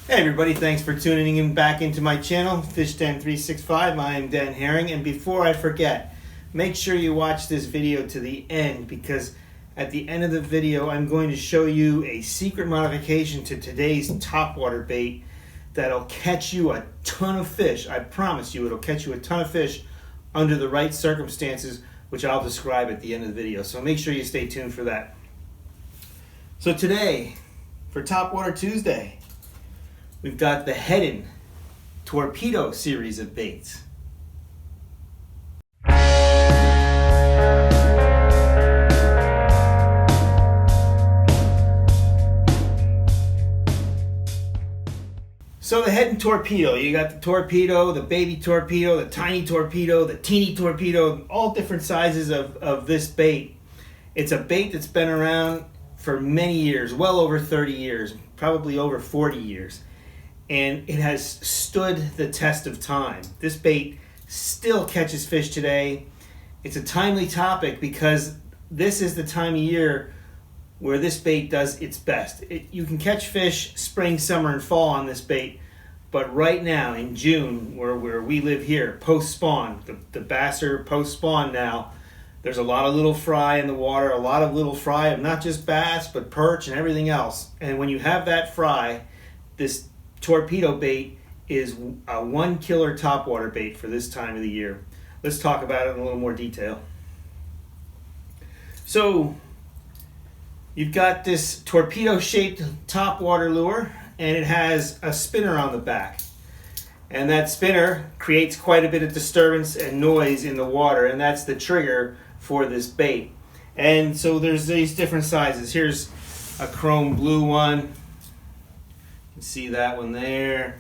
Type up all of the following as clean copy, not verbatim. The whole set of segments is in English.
Hey everybody, thanks for tuning in back into my channel, Fish Den 365. I am Den Haring, and before I forget, make sure you watch this video to the end, because at the end of the video I'm going to show you a secret modification to today's topwater bait that'll catch you a ton of fish. I promise you it'll catch you a ton of fish under the right circumstances, which I'll describe at the end of the video. So make sure you stay tuned for that. So today, for Topwater Tuesday, we've got the Heddon Torpedo series of baits. So the Heddon Torpedo, you got the torpedo, the baby torpedo, the tiny torpedo, the teeny torpedo, all different sizes of this bait. It's a bait that's been around for many years, well over 30 years, probably over 40 years. And it has stood the test of time. This bait still catches fish today. It's a timely topic because this is the time of year where this bait does its best. You can catch fish spring, summer, and fall on this bait, but right now in June, where we live here, post-spawn, the bass are post-spawn now, there's a lot of little fry in the water, a lot of little fry of not just bass, but perch and everything else. And when you have that fry, this torpedo bait is a one-killer topwater bait for this time of the year. Let's talk about it in a little more detail. So you've got this torpedo-shaped topwater lure, and it has a spinner on the back. And that spinner creates quite a bit of disturbance and noise in the water, and that's the trigger for this bait. And so there's these different sizes. Here's a chrome blue one. You can see that one there.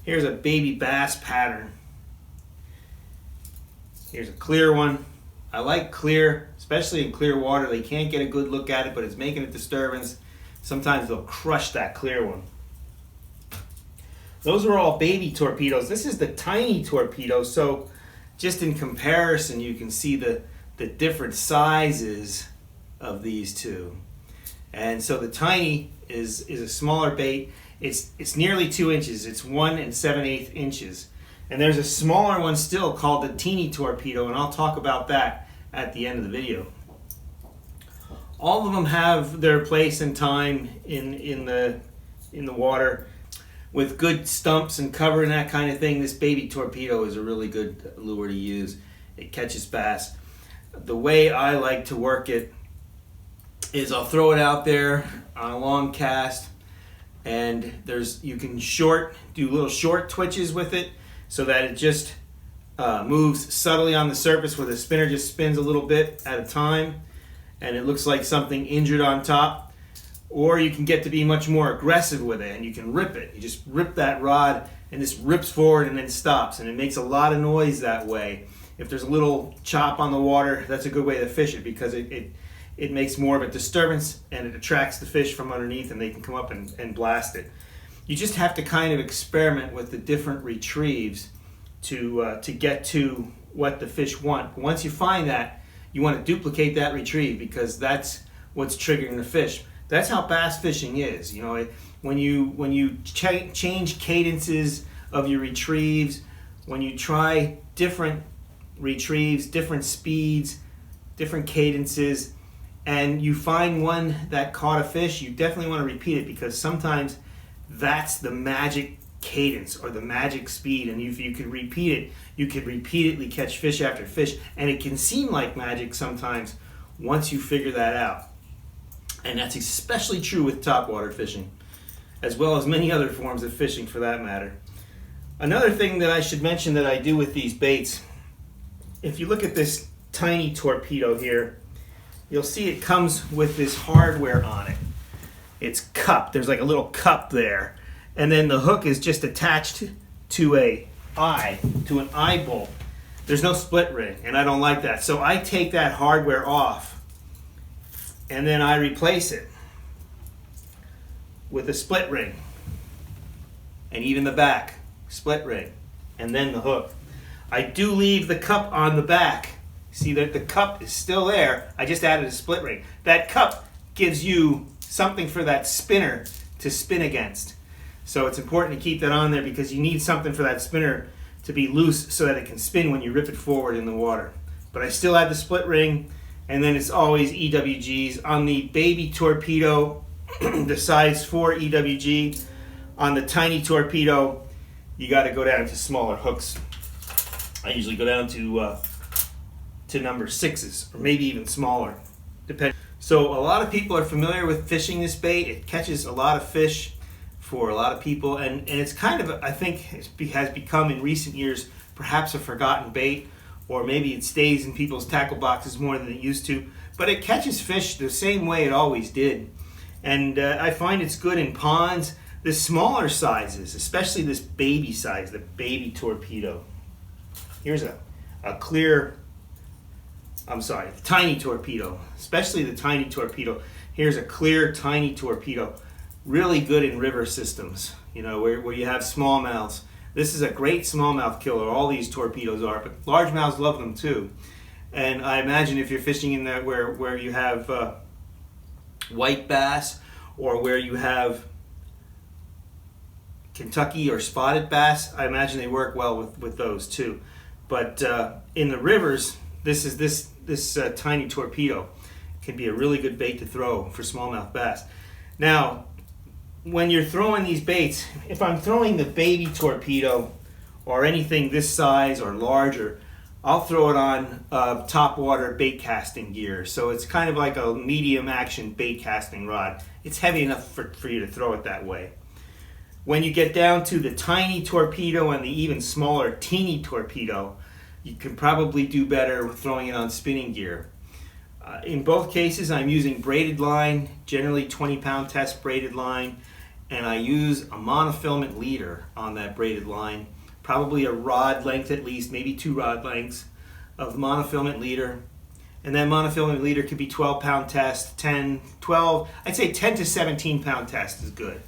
Here's a baby bass pattern. Here's a clear one. I like clear, especially in clear water. They can't get a good look at it, but it's making a disturbance. Sometimes they'll crush that clear one. Those are all baby torpedoes. This is the tiny torpedo, so just in comparison, you can see the different sizes of these two. And so the tiny is a smaller bait. It's nearly 2 inches. It's 1 7/8 inches. And there's a smaller one still called the teeny torpedo, and I'll talk about that at the end of the video. All of them have their place and time in the water. With good stumps and cover and that kind of thing, this baby torpedo is a really good lure to use. It catches bass. The way I like to work it is I'll throw it out there on a long cast, and you can do little short twitches with it so that it just moves subtly on the surface, where the spinner just spins a little bit at a time and it looks like something injured on top. Or you can get to be much more aggressive with it, and you can rip it. You just rip that rod, and this rips forward and then stops, and it makes a lot of noise that way. If there's a little chop on the water, that's a good way to fish it, because it makes more of a disturbance, and it attracts the fish from underneath, and they can come up and blast it. You just have to kind of experiment with the different retrieves to get to what the fish want. But once you find that, you want to duplicate that retrieve, because that's what's triggering the fish. That's how bass fishing is. You know, when you change cadences of your retrieves, when you try different retrieves, different speeds, different cadences, and you find one that caught a fish, you definitely want to repeat it, because sometimes that's the magic cadence or the magic speed, and if you could repeat it, you could repeatedly catch fish after fish, and it can seem like magic sometimes once you figure that out. And that's especially true with topwater fishing, as well as many other forms of fishing for that matter. Another thing that I should mention that I do with these baits, if you look at this tiny torpedo here, you'll see it comes with this hardware on it. It's cupped. There's like a little cup there. And then the hook is just attached to an eye bolt. There's no split ring, and I don't like that. So I take that hardware off, and then I replace it with a split ring, and even the back, split ring, and then the hook. I do leave the cup on the back. See that the cup is still there. I just added a split ring. That cup gives you something for that spinner to spin against. So it's important to keep that on there because you need something for that spinner to be loose so that it can spin when you rip it forward in the water. But I still have the split ring, and then it's always EWGs. On the baby torpedo, the size 4 EWG. On the tiny torpedo, you got to go down to smaller hooks. I usually go down to number 6s, or maybe even smaller, depending. So a lot of people are familiar with fishing this bait. It catches a lot of fish for a lot of people, and it's kind of, I think, has become in recent years perhaps a forgotten bait, or maybe it stays in people's tackle boxes more than it used to, but it catches fish the same way it always did. And I find it's good in ponds. The smaller sizes, especially this baby size, the baby torpedo. Here's a clear, the tiny torpedo, especially the tiny torpedo. Here's a clear tiny torpedo. Really good in river systems, you know, where you have smallmouths. This is a great smallmouth killer. All these torpedoes are, but largemouths love them too. And I imagine if you're fishing in there where you have white bass, or where you have Kentucky or spotted bass, I imagine they work well with those too. But in the rivers, this tiny torpedo can be a really good bait to throw for smallmouth bass. Now, when you're throwing these baits, if I'm throwing the baby torpedo or anything this size or larger, I'll throw it on topwater bait casting gear. So it's kind of like a medium action bait casting rod. It's heavy enough for you to throw it that way. When you get down to the tiny torpedo and the even smaller teeny torpedo, you can probably do better with throwing it on spinning gear. In both cases, I'm using braided line, generally 20-pound test braided line, and I use a monofilament leader on that braided line, probably a rod length at least, maybe 2 rod lengths of monofilament leader. And that monofilament leader could be 12-pound test, 10, 12, I'd say 10 to 17-pound test is good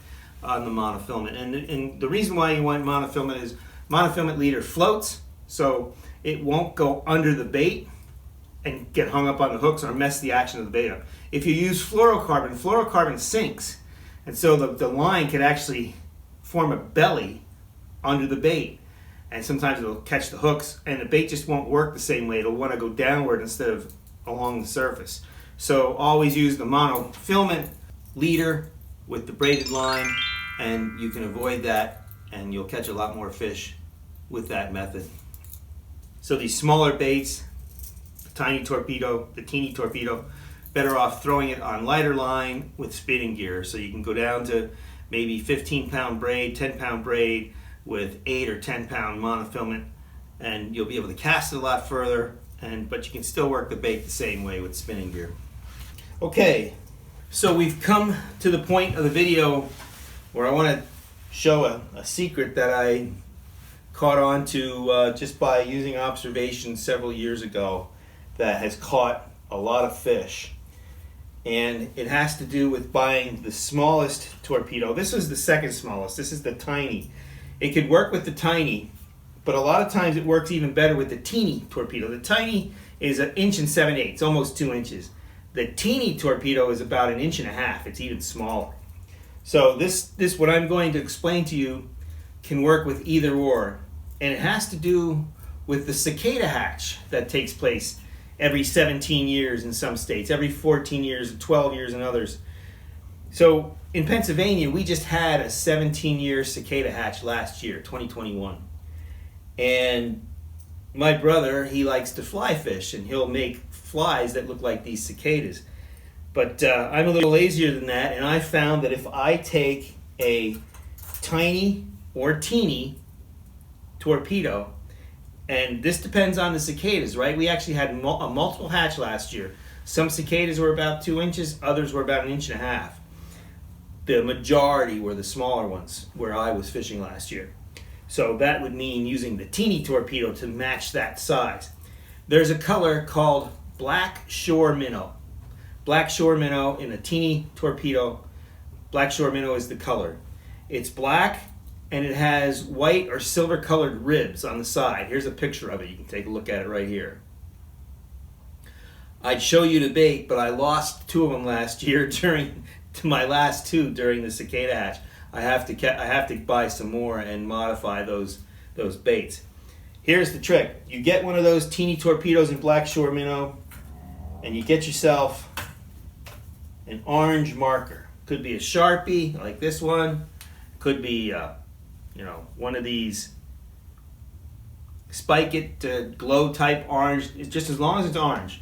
on the monofilament. And the reason why you want monofilament is monofilament leader floats, so it won't go under the bait and get hung up on the hooks or mess the action of the bait up. If you use fluorocarbon sinks, and so the line can actually form a belly under the bait, and sometimes it'll catch the hooks, and the bait just won't work the same way. It'll want to go downward instead of along the surface. So always use the monofilament leader with the braided line, and you can avoid that, and you'll catch a lot more fish with that method. So these smaller baits, the tiny torpedo, the teeny torpedo, better off throwing it on lighter line with spinning gear. So you can go down to maybe 15-pound braid, 10-pound braid with 8 or 10-pound monofilament, and you'll be able to cast it a lot further, but you can still work the bait the same way with spinning gear. Okay, so we've come to the point of the video where I want to show a secret that I caught on to just by using observation several years ago that has caught a lot of fish. And it has to do with buying the smallest torpedo. This is the second smallest. This is the tiny. It could work with the tiny, but a lot of times it works even better with the teeny torpedo. The tiny is 1 7/8 inches, almost 2 inches. The teeny torpedo is about 1.5 inches. It's even smaller. So this what I'm going to explain to you can work with either or. And it has to do with the cicada hatch that takes place every 17 years in some states, every 14 years, 12 years in others. So in Pennsylvania, we just had a 17-year cicada hatch last year, 2021. And my brother, he likes to fly fish, and he'll make flies that look like these cicadas. But I'm a little lazier than that, and I found that if I take a tiny or teeny torpedo, and this depends on the cicadas, right? We actually had a multiple hatch last year. Some cicadas were about 2 inches, others were about 1.5 inches. The majority were the smaller ones where I was fishing last year. So that would mean using the teeny torpedo to match that size. There's a color called black shore minnow. Black shore minnow in a teeny torpedo. Black shore minnow is the color. It's black, and it has white or silver colored ribs on the side. Here's a picture of it. You can take a look at it right here. I'd show you the bait, but I lost 2 of them last year to my last two during the cicada hatch. I have to buy some more and modify those baits. Here's the trick. You get one of those teeny torpedoes in black shore minnow, and you get yourself an orange marker. Could be a Sharpie like this one. Could be one of these Spike It glow type orange. It's just as long as it's orange.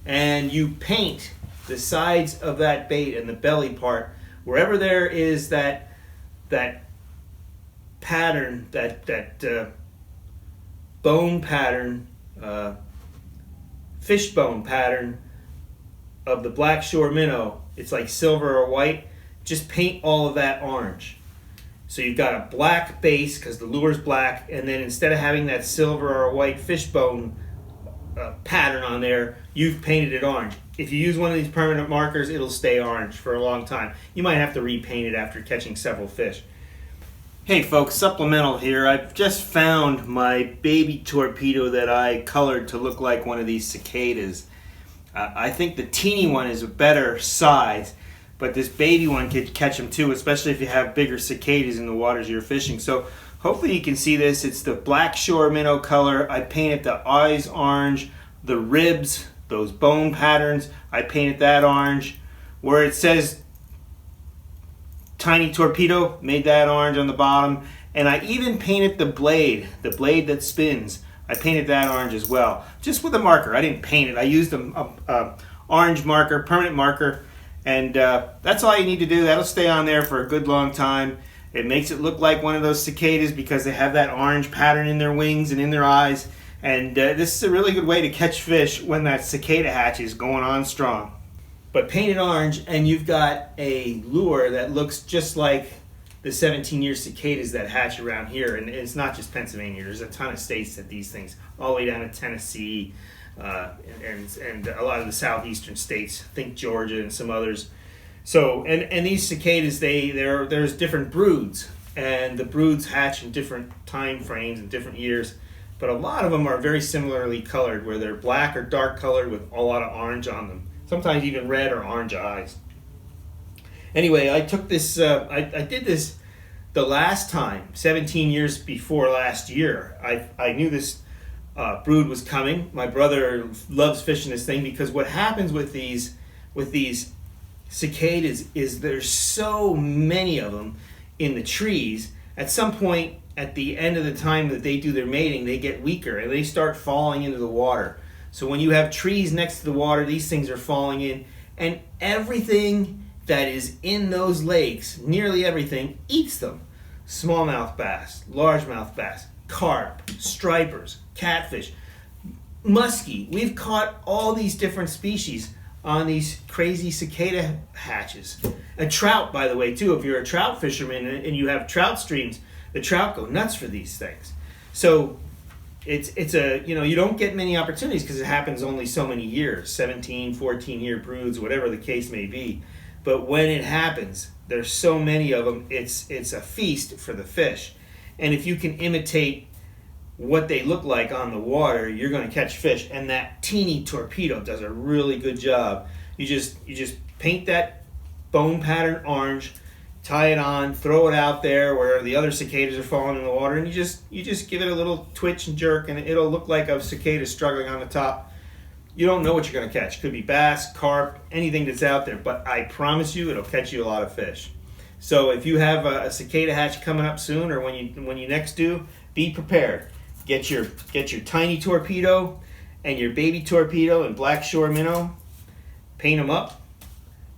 And you paint the sides of that bait and the belly part wherever there is that pattern, that bone pattern, fish bone pattern of the black shore minnow. It's like silver or white. Just paint all of that orange. So you've got a black base because the lure's black, and then instead of having that silver or white fish bone pattern on there, you've painted it orange. If you use one of these permanent markers, it'll stay orange for a long time. You might have to repaint it after catching several fish. Hey folks, supplemental here. I've just found my baby torpedo that I colored to look like one of these cicadas. I think the teeny one is a better size, but this baby one could catch them too, especially if you have bigger cicadas in the waters you're fishing. So hopefully you can see this. It's the black shore minnow color. I painted the eyes orange, the ribs, those bone patterns, I painted that orange. Where it says tiny torpedo, made that orange on the bottom. And I even painted the blade that spins. I painted that orange as well, just with a marker. I didn't paint it. I used a orange marker, permanent marker, and that's all you need to do. That'll stay on there for a good long time. It makes it look like one of those cicadas because they have that orange pattern in their wings and in their eyes. And this is a really good way to catch fish when that cicada hatch is going on strong. But paint it orange and you've got a lure that looks just like the 17-year cicadas that hatch around here. And it's not just Pennsylvania. There's a ton of states that these things, all the way down to Tennessee and a lot of the southeastern states. Think Georgia and some others. So, and these cicadas, there's different broods. And the broods hatch in different time frames and different years. But a lot of them are very similarly colored, where they're black or dark colored with a lot of orange on them. Sometimes even red or orange eyes. Anyway, I took this, I did this the last time, 17 years before last year. I knew this brood was coming. My brother loves fishing this thing because what happens with these cicadas is there's so many of them in the trees. At some point, at the end of the time that they do their mating, they get weaker and they start falling into the water. So when you have trees next to the water, these things are falling in, and everything that is in those lakes, nearly everything, eats them. Smallmouth bass, largemouth bass, carp, stripers, catfish, muskie. We've caught all these different species on these crazy cicada hatches. And trout, by the way, too. If you're a trout fisherman and you have trout streams, the trout go nuts for these things. So it's a, you don't get many opportunities because it happens only so many years, 17, 14-year broods, whatever the case may be. But when it happens, there's so many of them, it's a feast for the fish. And if you can imitate what they look like on the water, you're going to catch fish. And that teeny torpedo does a really good job. You just paint that bone pattern orange, tie it on, throw it out there where the other cicadas are falling in the water, and you just give it a little twitch and jerk, and it'll look like a cicada struggling on the top. You don't know what you're going to catch. Could be bass, carp, anything that's out there, but I promise you it'll catch you a lot of fish. So if you have a cicada hatch coming up soon, or when you next do, be prepared. Get your tiny torpedo and your baby torpedo and black shore minnow, paint them up,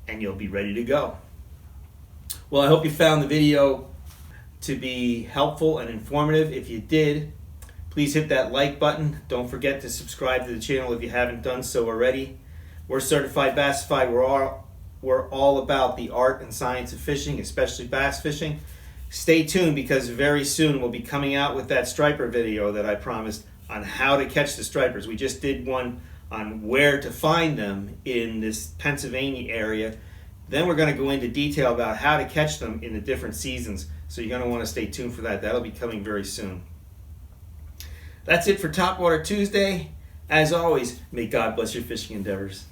and you'll be ready to go. Well, I hope you found the video to be helpful and informative. If you did, please hit that like button. Don't forget to subscribe to the channel if you haven't done so already. We're Certified Bassified. We're all about the art and science of fishing, especially bass fishing. Stay tuned because very soon we'll be coming out with that striper video that I promised on how to catch the stripers. We just did one on where to find them in this Pennsylvania area. Then we're going to go into detail about how to catch them in the different seasons. So you're going to want to stay tuned for that. That'll be coming very soon. That's it for Topwater Tuesday. As always, may God bless your fishing endeavors.